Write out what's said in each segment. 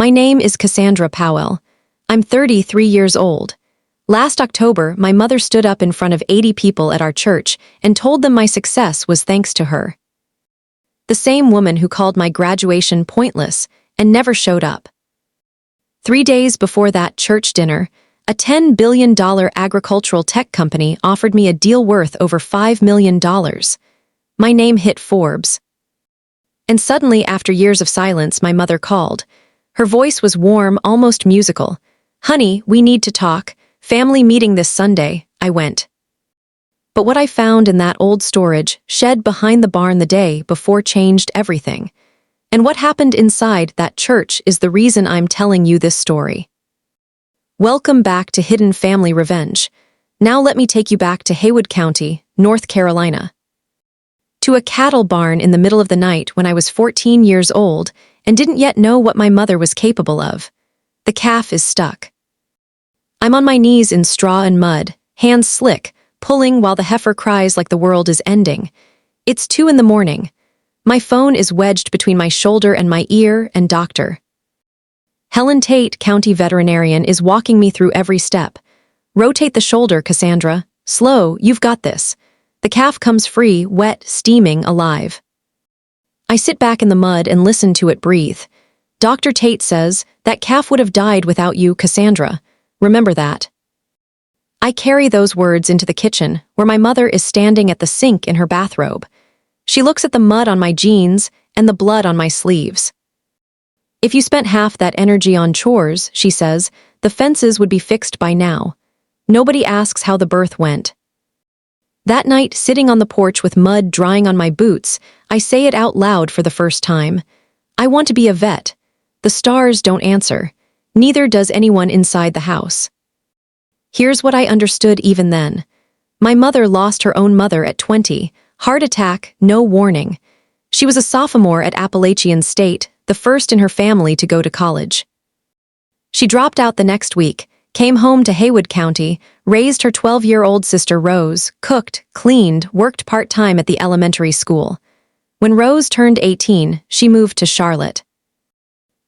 My name is Cassandra Powell. I'm 33 years old. Last October, my mother stood up in front of 80 people at our church and told them my success was thanks to her. The same woman who called my graduation pointless and never showed up. 3 days before that church dinner, a $10 billion agricultural tech company offered me a deal worth over $5 million. My name hit Forbes. And suddenly, after years of silence, my mother called. Her voice was warm, almost musical. "Honey, we need to talk. Family meeting this Sunday." I went. But what I found in that old storage shed behind the barn the day before changed everything. And what happened inside that church is the reason I'm telling you this story. Welcome back to Hidden Family Revenge. Now let me take you back to Haywood County, North Carolina. To a cattle barn in the middle of the night when I was 14 years old and didn't yet know what my mother was capable of. The calf is stuck. I'm on my knees in straw and mud, hands slick, pulling while the heifer cries like the world is ending. It's 2 a.m. My phone is wedged between my shoulder and my ear, and Dr. Helen Tate, county veterinarian, is walking me through every step. "Rotate the shoulder, Cassandra. Slow, you've got this. The calf comes free, wet, steaming, alive." I sit back in the mud and listen to it breathe. Dr. Tate says, "That calf would have died without you, Cassandra. Remember that." I carry those words into the kitchen, where my mother is standing at the sink in her bathrobe. She looks at the mud on my jeans and the blood on my sleeves. "If you spent half that energy on chores," she says, "the fences would be fixed by now. Nobody asks how the birth went." That night, sitting on the porch with mud drying on my boots, I say it out loud for the first time. I want to be a vet. The stars don't answer. Neither does anyone inside the house. Here's what I understood even then. My mother lost her own mother at 20, heart attack, no warning. She was a sophomore at Appalachian State, the first in her family to go to college. She dropped out the next week, came home to Haywood County, raised her 12-year-old sister Rose, cooked, cleaned, worked part-time at the elementary school. When Rose turned 18, she moved to Charlotte.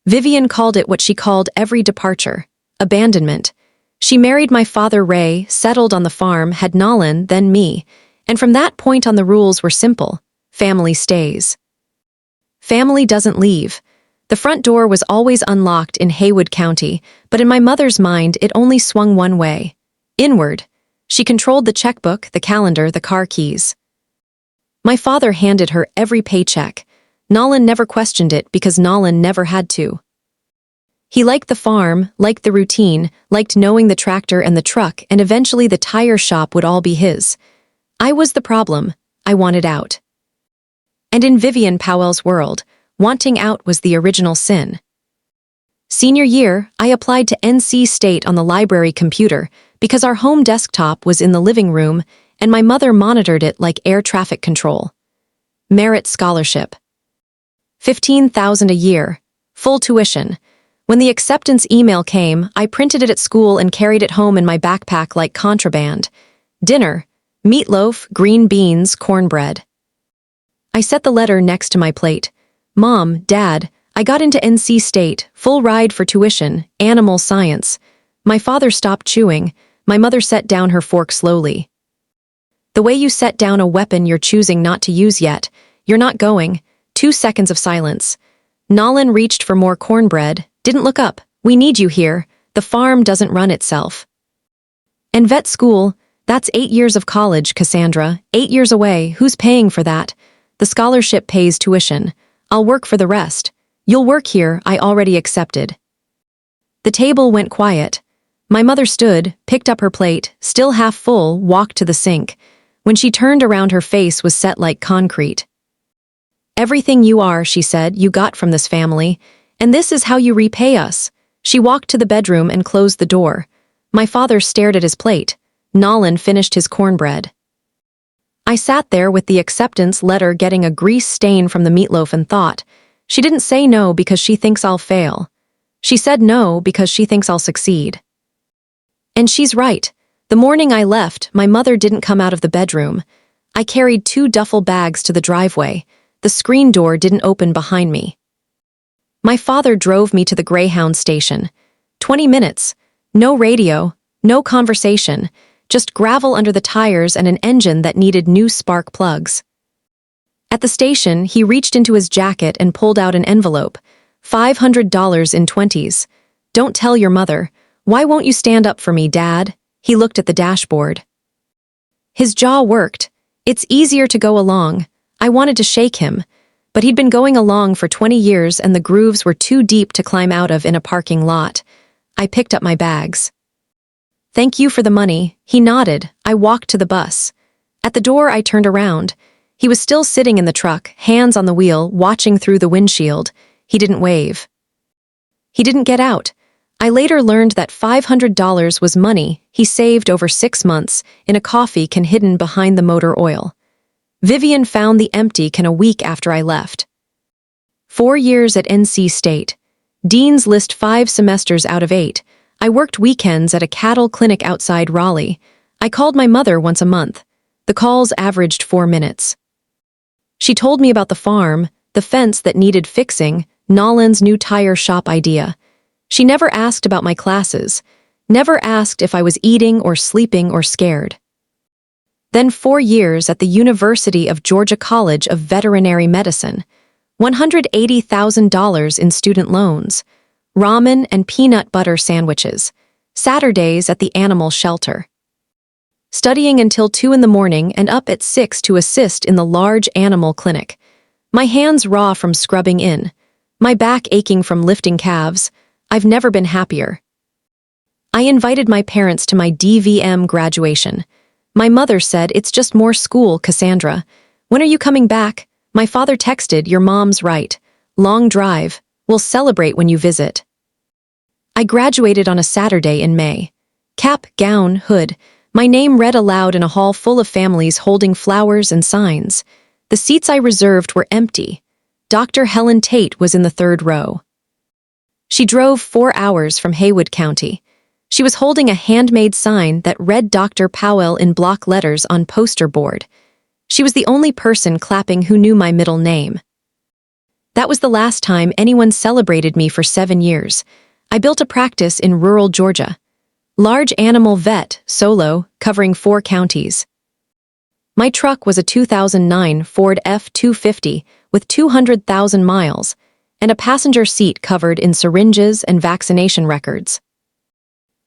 Vivian called it what she called every departure: abandonment. She married my father Ray, settled on the farm, had Nolan, then me, and from that point on the rules were simple: family stays. Family doesn't leave. The front door was always unlocked in Haywood County, but in my mother's mind it only swung one way: inward. She controlled the checkbook, the calendar, the car keys. My father handed her every paycheck. Nolan never questioned it because Nolan never had to. He liked the farm, liked the routine, liked knowing the tractor and the truck, and eventually the tire shop would all be his. I was the problem. I wanted out. And in Vivian Powell's world, wanting out was the original sin. Senior year, I applied to NC State on the library computer because our home desktop was in the living room and my mother monitored it like air traffic control. Merit scholarship. $15,000 a year. Full tuition. When the acceptance email came, I printed it at school and carried it home in my backpack like contraband. Dinner: meatloaf, green beans, cornbread. I set the letter next to my plate. "Mom, Dad, I got into NC State, full ride for tuition, animal science." My father stopped chewing. My mother set down her fork slowly. "The way you set down a weapon you're choosing not to use yet. You're not going." 2 seconds of silence. Nolan reached for more cornbread, didn't look up. "We need you here. The farm doesn't run itself." And vet school, that's 8 years of college, Cassandra. 8 years away. Who's paying for that? The scholarship pays tuition. I'll work for the rest. You'll work here, I already accepted. The table went quiet. My mother stood, picked up her plate, still half full, walked to the sink. When she turned around, her face was set like concrete. "Everything you are," she said, "you got from this family, and this is how you repay us." She walked to the bedroom and closed the door. My father stared at his plate. Nolan finished his cornbread. I sat there with the acceptance letter getting a grease stain from the meatloaf and thought, she didn't say no because she thinks I'll fail. She said no because she thinks I'll succeed. And she's right. The morning I left, my mother didn't come out of the bedroom. I carried 2 duffel bags to the driveway. The screen door didn't open behind me. My father drove me to the Greyhound station. 20 minutes. No radio, no conversation, just gravel under the tires and an engine that needed new spark plugs. At the station, he reached into his jacket and pulled out an envelope. $500 in 20s. Don't tell your mother. Why won't you stand up for me, Dad? He looked at the dashboard. His jaw worked. It's easier to go along. I wanted to shake him, but he'd been going along for 20 years and the grooves were too deep to climb out of in a parking lot. I picked up my bags. Thank you for the money. He nodded. I walked to the bus. At the door, I turned around. He was still sitting in the truck, hands on the wheel, watching through the windshield. He didn't wave. He didn't get out. I later learned that $500 was money he saved over 6 months in a coffee can hidden behind the motor oil. Vivian found the empty can a week after I left. 4 years at NC State. Dean's List 5 semesters out of 8. I worked weekends at a cattle clinic outside Raleigh. I called my mother once a month. The calls averaged 4 minutes. She told me about the farm, the fence that needed fixing, Nolan's new tire shop idea. She never asked about my classes, never asked if I was eating or sleeping or scared. Then 4 years at the University of Georgia College of Veterinary Medicine, $180,000 in student loans, ramen and peanut butter sandwiches, Saturdays at the animal shelter. Studying until 2 in the morning and up at 6 to assist in the large animal clinic. My hands raw from scrubbing in, my back aching from lifting calves. I've never been happier. I invited my parents to my DVM graduation. My mother said, "It's just more school, Cassandra. When are you coming back?" My father texted, "Your mom's right. Long drive. We'll celebrate when you visit." I graduated on a Saturday in May. Cap, gown, hood. My name read aloud in a hall full of families holding flowers and signs. The seats I reserved were empty. Dr. Helen Tate was in the 3rd row. She drove 4 hours from Haywood County. She was holding a handmade sign that read Dr. Powell in block letters on poster board. She was the only person clapping who knew my middle name. That was the last time anyone celebrated me for 7 years. I built a practice in rural Georgia. Large animal vet, solo, covering 4 counties. My truck was a 2009 Ford F-250 with 200,000 miles, and a passenger seat covered in syringes and vaccination records.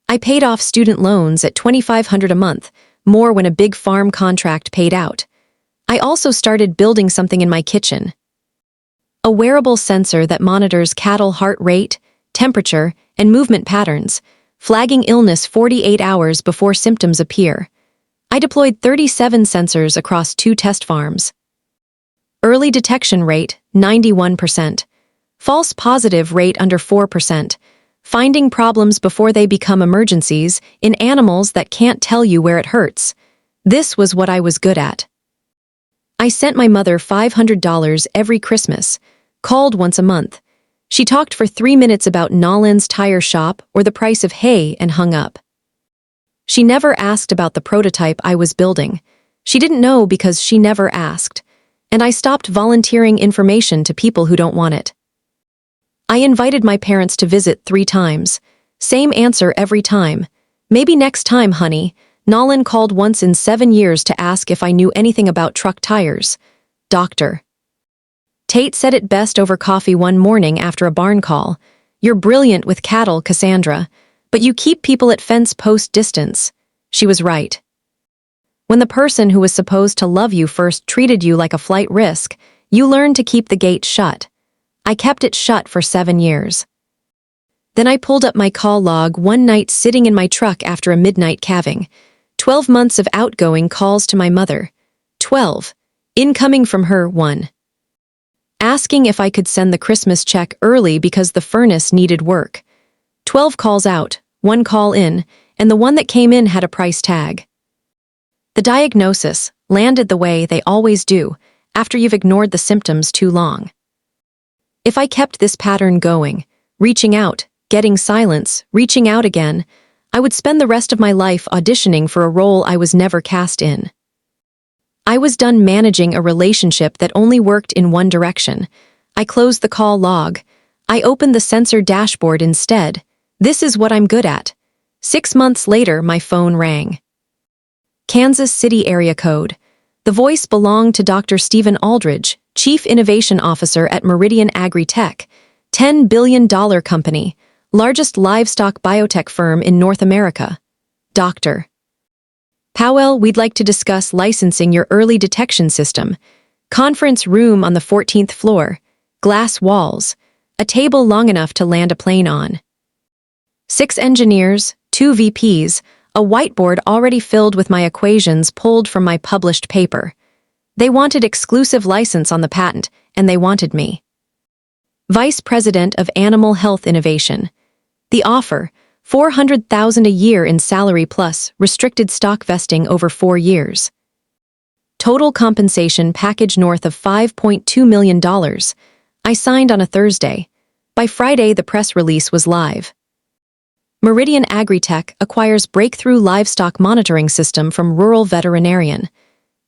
I paid off student loans at $2,500 a month, more when a big farm contract paid out. I also started building something in my kitchen. A wearable sensor that monitors cattle heart rate, temperature, and movement patterns, flagging illness 48 hours before symptoms appear. I deployed 37 sensors across 2 test farms. Early detection rate, 91%. False positive rate under 4%. Finding problems before they become emergencies in animals that can't tell you where it hurts. This was what I was good at. I sent my mother $500 every Christmas, called once a month. She talked for 3 minutes about Nolan's tire shop or the price of hay and hung up. She never asked about the prototype I was building. She didn't know because she never asked. And I stopped volunteering information to people who don't want it. I invited my parents to visit 3 times. Same answer every time. Maybe next time, honey. Nolan called once in 7 years to ask if I knew anything about truck tires. Doctor. Tate said it best over coffee one morning after a barn call. "You're brilliant with cattle, Cassandra, but you keep people at fence post distance." She was right. When the person who was supposed to love you first treated you like a flight risk, you learned to keep the gate shut. I kept it shut for 7 years. Then I pulled up my call log one night sitting in my truck after a midnight calving. 12 months of outgoing calls to my mother. 12. Incoming from her, 1. Asking if I could send the Christmas check early because the furnace needed work. 12 calls out, 1 call in, and the one that came in had a price tag. The diagnosis landed the way they always do, after you've ignored the symptoms too long. If I kept this pattern going, reaching out, getting silence, reaching out again, I would spend the rest of my life auditioning for a role I was never cast in. I was done managing a relationship that only worked in one direction. I closed the call log. I opened the sensor dashboard instead. This is what I'm good at. 6 months later, my phone rang. Kansas City area code. The voice belonged to Dr. Stephen Aldridge, Chief Innovation Officer at Meridian Agri-Tech, $10 billion company, largest livestock biotech firm in North America. Dr. Powell, we'd like to discuss licensing your early detection system. Conference room on the 14th floor. Glass walls. A table long enough to land a plane on. 6 engineers, 2 VPs, a whiteboard already filled with my equations pulled from my published paper. They wanted exclusive license on the patent, and they wanted me. Vice President of Animal Health Innovation. The offer, $400,000 a year in salary plus restricted stock vesting over 4 years. Total compensation package north of $5.2 million. I signed on a Thursday. By Friday, the press release was live. Meridian Agri-Tech acquires breakthrough livestock monitoring system from Rural Veterinarian.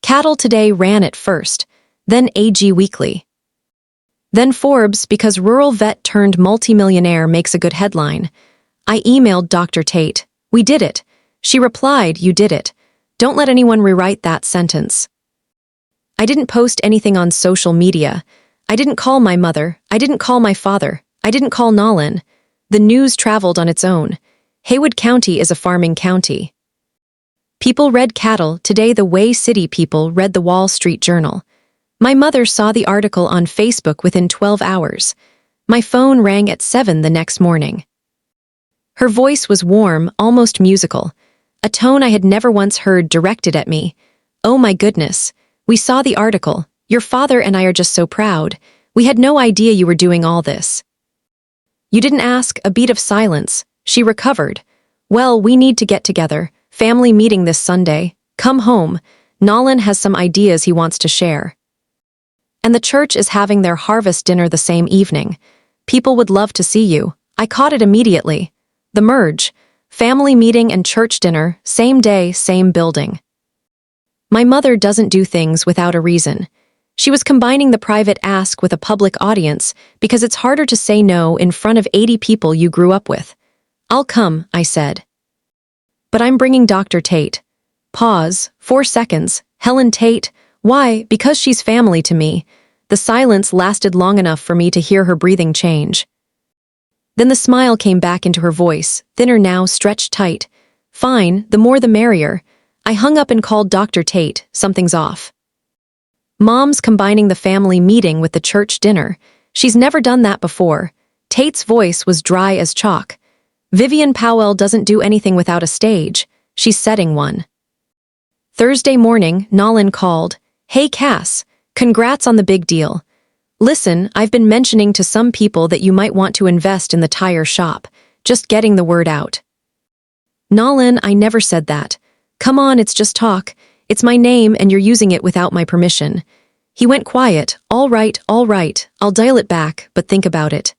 Cattle Today ran it first, then AG Weekly. Then Forbes, because Rural Vet turned multimillionaire makes a good headline. I emailed Dr. Tate. We did it. She replied, you did it. Don't let anyone rewrite that sentence. I didn't post anything on social media. I didn't call my mother. I didn't call my father. I didn't call Nolan. The news traveled on its own. Haywood County is a farming county. People read Cattle Today the way city people read the Wall Street Journal. My mother saw the article on Facebook within 12 hours. My phone rang at 7 the next morning. Her voice was warm, almost musical, a tone I had never once heard directed at me. Oh my goodness, we saw the article. Your father and I are just so proud. We had no idea you were doing all this. You didn't ask, a beat of silence. She recovered. Well, we need to get together. Family meeting this Sunday. Come home. Nolan has some ideas he wants to share. And the church is having their harvest dinner the same evening. People would love to see you. I caught it immediately. The merge. Family meeting and church dinner, same day, same building. My mother doesn't do things without a reason. She was combining the private ask with a public audience because it's harder to say no in front of 80 people you grew up with. I'll come, I said. But I'm bringing Dr. Tate. Pause, 4 seconds. Helen Tate. Why? Because she's family to me. The silence lasted long enough for me to hear her breathing change. Then the smile came back into her voice, thinner now, stretched tight. Fine, the more the merrier. I hung up and called Dr. Tate. Something's off. Mom's combining the family meeting with the church dinner. She's never done that before. Tate's voice was dry as chalk. Vivian Powell doesn't do anything without a stage. She's setting one. Thursday morning, Nolan called. Hey Cass, congrats on the big deal. Listen, I've been mentioning to some people that you might want to invest in the tire shop. Just getting the word out. Nolan, I never said that. Come on, it's just talk. It's my name and you're using it without my permission. He went quiet. All right, I'll dial it back, but think about it.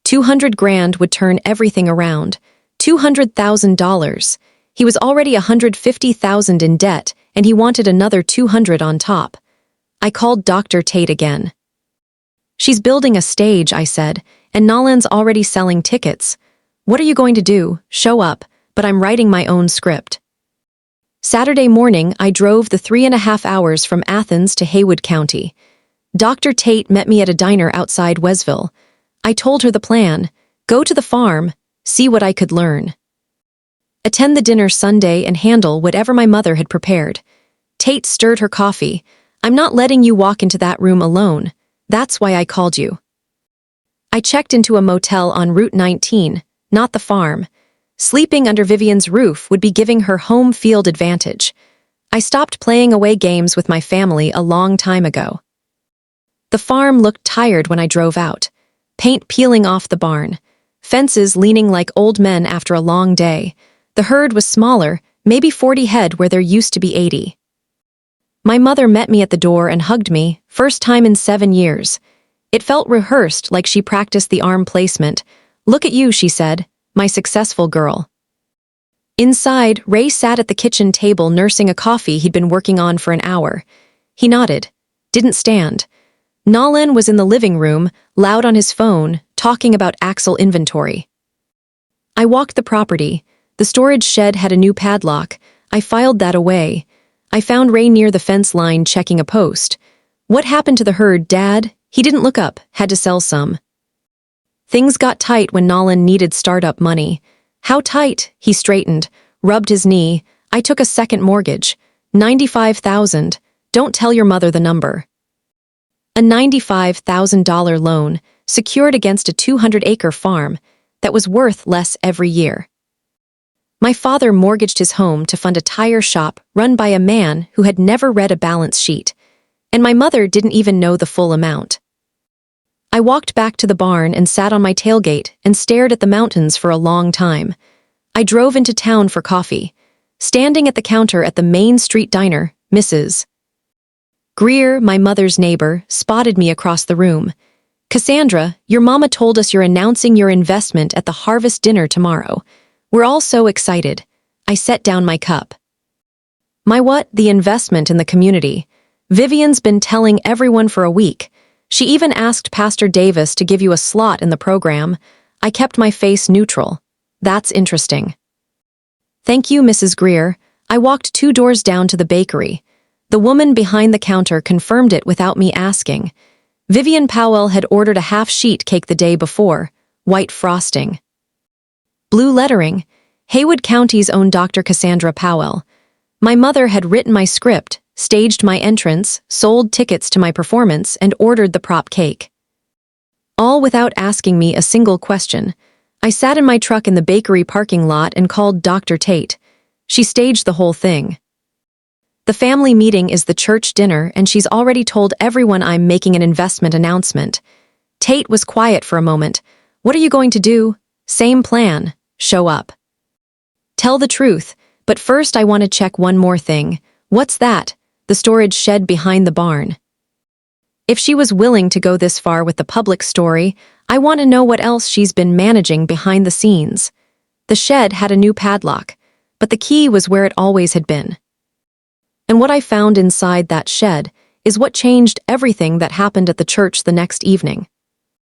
200 grand would turn everything around. $200,000. He was already $150,000 in debt, and he wanted another 200 on top. I called Dr. Tate again. She's building a stage, I said, and Nolan's already selling tickets. What are you going to do? Show up, but I'm writing my own script. Saturday morning, I drove the 3.5 hours from Athens to Haywood County. Dr. Tate met me at a diner outside Wesville. I told her the plan. Go to the farm, see what I could learn. Attend the dinner Sunday and handle whatever my mother had prepared. Tate stirred her coffee. I'm not letting you walk into that room alone. That's why I called you. I checked into a motel on Route 19, not the farm. Sleeping under Vivian's roof would be giving her home field advantage. I stopped playing away games with my family a long time ago. The farm looked tired when I drove out. Paint peeling off the barn. Fences leaning like old men after a long day. The herd was smaller, maybe 40 head where there used to be 80. My mother met me at the door and hugged me, first time in 7 years. It felt rehearsed, like she practiced the arm placement. Look at you, she said, my successful girl. Inside, Ray sat at the kitchen table nursing a coffee he'd been working on for an hour. He nodded. Didn't stand. Nolan was in the living room, loud on his phone, talking about Axel inventory. I walked the property. The storage shed had a new padlock. I filed that away. I found Ray near the fence line checking a post. What happened to the herd, Dad? He didn't look up, had to sell some. Things got tight when Nolan needed startup money. How tight? He straightened, rubbed his knee. I took a second mortgage. $95,000. Don't tell your mother the number. A $95,000 loan, secured against a 200-acre farm, that was worth less every year. My father mortgaged his home to fund a tire shop run by a man who had never read a balance sheet, and my mother didn't even know the full amount. I walked back to the barn and sat on my tailgate and stared at the mountains for a long time. I drove into town for coffee. Standing at the counter at the Main Street diner, Mrs. Greer, my mother's neighbor, spotted me across the room. Cassandra, your mama told us you're announcing your investment at the harvest dinner tomorrow. We're all so excited. I set down my cup. My what? The investment in the community. Vivian's been telling everyone for a week. She even asked Pastor Davis to give you a slot in the program. I kept my face neutral. That's interesting. Thank you, Mrs. Greer. I walked 2 doors down to the bakery. The woman behind the counter confirmed it without me asking. Vivian Powell had ordered a half-sheet cake the day before, white frosting. Blue lettering, Haywood County's own Dr. Cassandra Powell. My mother had written my script, staged my entrance, sold tickets to my performance, and ordered the prop cake. All without asking me a single question. I sat in my truck in the bakery parking lot and called Dr. Tate. She staged the whole thing. The family meeting is the church dinner, and she's already told everyone I'm making an investment announcement. Tate was quiet for a moment. What are you going to do? Same plan. Show up. Tell the truth, but first I want to check one more thing. What's that? The storage shed behind the barn. If she was willing to go this far with the public story, I want to know what else she's been managing behind the scenes. The shed had a new padlock, but the key was where it always had been. And what I found inside that shed is what changed everything that happened at the church the next evening.